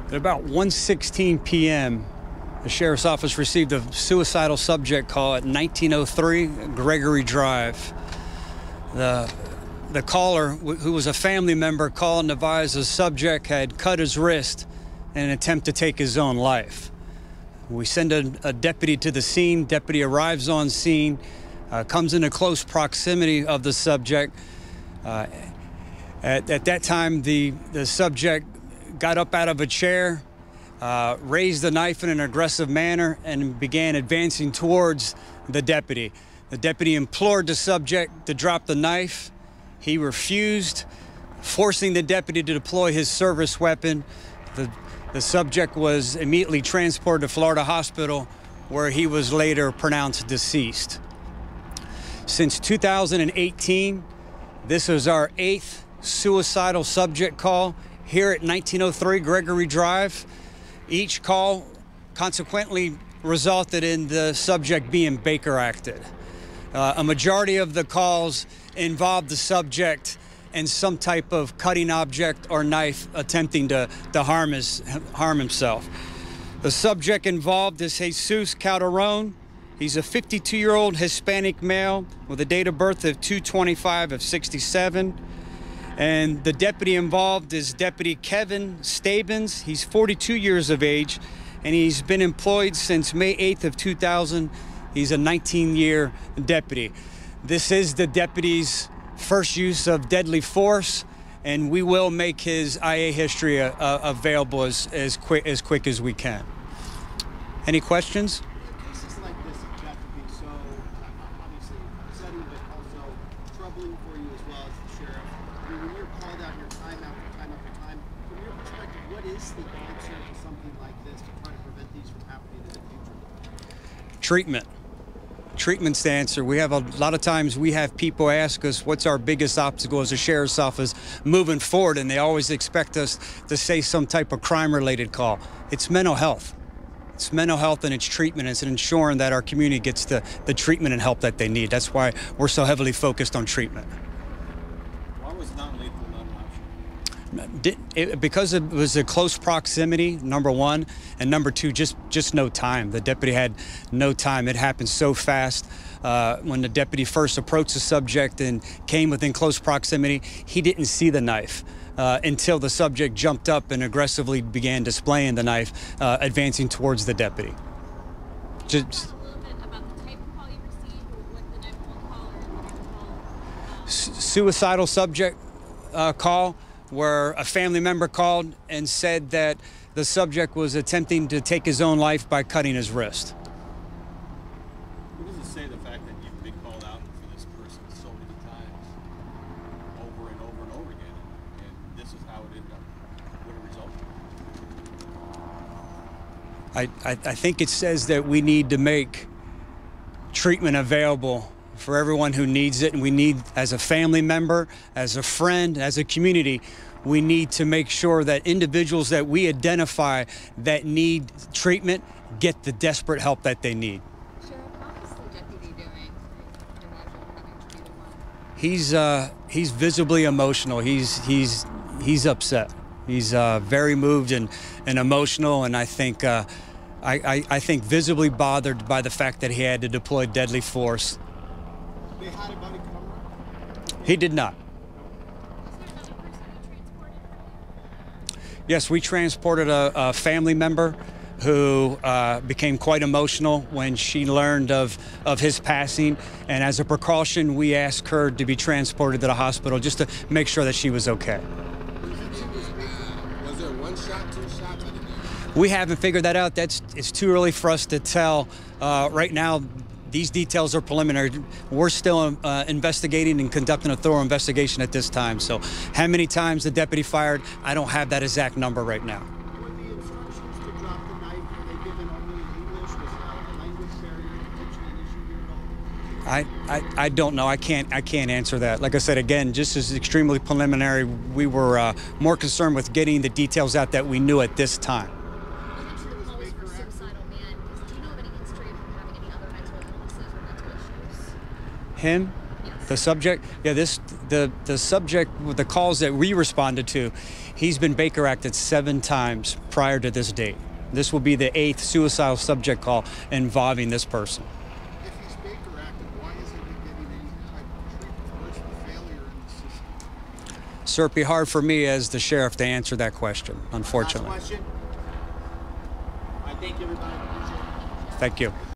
At about 1:16 p.m., the Sheriff's Office received a suicidal subject call at 1903 Gregory Drive. The caller, who was a family member, called and advised the subject had cut his wrist in an attempt to take his own life. We send a deputy to the scene. Deputy arrives on scene, comes into close proximity of the subject. At that time, the subject got up out of a chair, raised the knife in an aggressive manner, and began advancing towards the deputy. The deputy implored the subject to drop the knife. He refused, forcing the deputy to deploy his service weapon. The subject was immediately transported to Florida Hospital, where he was later pronounced deceased. Since 2018, this is our 8th suicidal subject call here at 1903 Gregory Drive. Each call consequently resulted in the subject being Baker acted. A majority of the calls involved the subject and some type of cutting object or knife attempting to harm himself. The subject involved is Jesus Calderon. He's a 52-year-old Hispanic male with a date of birth of 2/25/67. And the deputy involved is Deputy Kevin Stabens. He's 42 years of age, and he's been employed since May 8th of 2000. He's a 19-year deputy. This is the deputy's first use of deadly force, and we will make his IA history available as quick as we can. Any questions? Cases like this have to be so obviously upsetting, but also troubling for you as well as the sheriff. I mean, when you're called out, you're time after time after time. From your perspective, what is the answer to something like this to try to prevent these from happening in the future? Treatment. Treatment's the answer. We have a lot of times we have people ask us what's our biggest obstacle as a sheriff's office moving forward, and they always expect us to say some type of crime-related call. It's mental health. It's mental health and it's treatment. It's ensuring that our community gets the treatment and help that they need. That's why we're so heavily focused on treatment. Why was non-lethal not an option? Because it was a close proximity, number one, and number two, just no time. The deputy had no time. It happened so fast. When the deputy first approached the subject and came within close proximity, he didn't see the knife until the subject jumped up and aggressively began displaying the knife, advancing towards the deputy. Just, suicidal subject call, where a family member called and said that the subject was attempting to take his own life by cutting his wrist. What does it say, the fact that you've been called out for this person so many times, over and over and over again, and this is how it ended up? What a result. I think it says that we need to make treatment available for everyone who needs it, and we need, as a family member, as a friend, as a community, we need to make sure that individuals that we identify that need treatment get the desperate help that they need. Sheriff, how is the deputy doing? He's visibly emotional. He's upset. He's very moved and emotional, and I think I think visibly bothered by the fact that he had to deploy deadly force. They had a body camera? He did not. Yes, we transported a family member who became quite emotional when she learned of his passing, and as a precaution, we asked her to be transported to the hospital just to make sure that she was okay. Was there one shot, two shots? We haven't figured that out. It's too early for us to tell. Right now, these details are preliminary. We're still investigating and conducting a thorough investigation at this time. So how many times the deputy fired, I don't have that exact number right now. Were the instructions to drop the knife, were they given only in English? Was a language barrier potentially an issue here at all? I don't know. I can't answer that. Like I said, again, just as extremely preliminary, we were more concerned with getting the details out that we knew at this time. Him? Him? Yes. The subject, yeah, the subject with the calls that we responded to, he's been Baker acted 7 times prior to this date. This will be the 8th suicidal subject call involving this person. If he's Baker acted, why isn't he getting any type of treatment? Where's the failure in the system? Sir, it'd be hard for me as the sheriff to answer that question, unfortunately. Last question. I thank everybody. Appreciate it. Thank you.